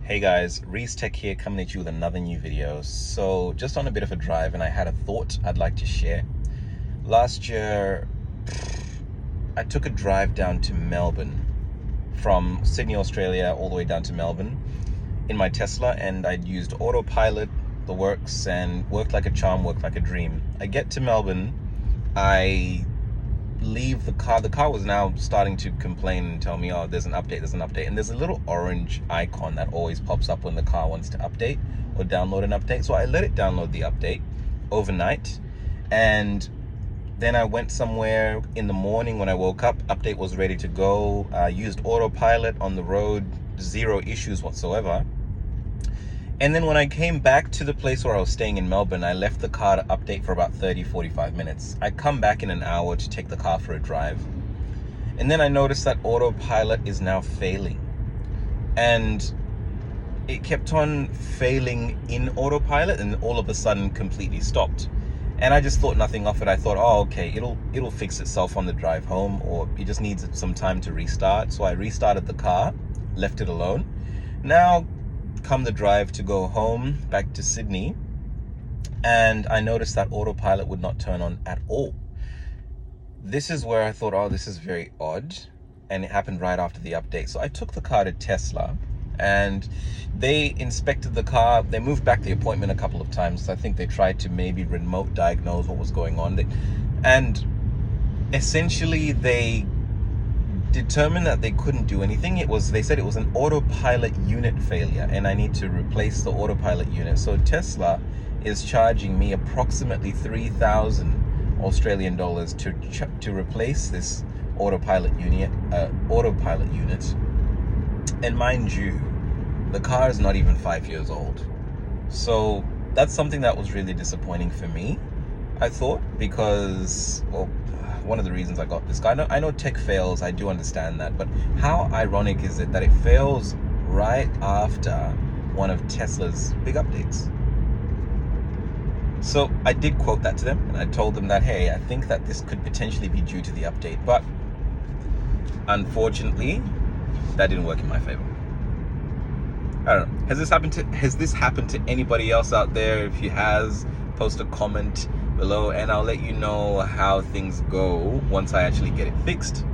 Hey guys, Reese Tech here, coming at you with another new video. So just on a bit of a drive, and I had a thought I'd like to share. Last year, I took a drive down to Melbourne, from Sydney, Australia, all the way down to Melbourne in my Tesla, and I'd used Autopilot, the works, and worked like a charm, worked like a dream. I get to Melbourne, I leave the car was now starting to complain and tell me, oh, there's an update, and there's a little orange icon that always pops up when the car wants to update or download an update. So I let it download the update overnight, and then I went somewhere in the morning. When I woke up, update was ready to go. I used Autopilot on the road, zero issues whatsoever. And then when I came back to the place where I was staying in Melbourne, I left the car to update for about 30-45 minutes. I come back in an hour to take the car for a drive. And then I noticed that Autopilot is now failing. And it kept on failing in Autopilot, and all of a sudden completely stopped. And I just thought nothing of it. I thought, oh, okay, it'll fix itself on the drive home, or it just needs some time to restart. So I restarted the car, left it alone. Now come the drive to go home back to Sydney, and I noticed that Autopilot would not turn on at all. This is where I thought, oh, this is very odd, and it happened right after the update. So I took the car to Tesla, and they inspected the car. They moved back the appointment a couple of times. I think they tried to maybe remote diagnose what was going on, and essentially they determined that they couldn't do anything. They said it was an autopilot unit failure, and I need to replace the autopilot unit. So Tesla is charging me approximately 3,000 Australian dollars to replace this autopilot unit. And mind you, the car is not even 5 years old. So that's something that was really disappointing for me, I thought, because, well, one of the reasons I got this car. I know tech fails, I do understand that, but how ironic is it that it fails right after one of Tesla's big updates? So I did quote that to them, and I told them that, hey, I think that this could potentially be due to the update, but unfortunately, that didn't work in my favor. I don't know. Has this happened to anybody else out there? If you has, post a comment below, and I'll let you know how things go once I actually get it fixed.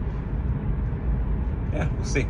Yeah, we'll see.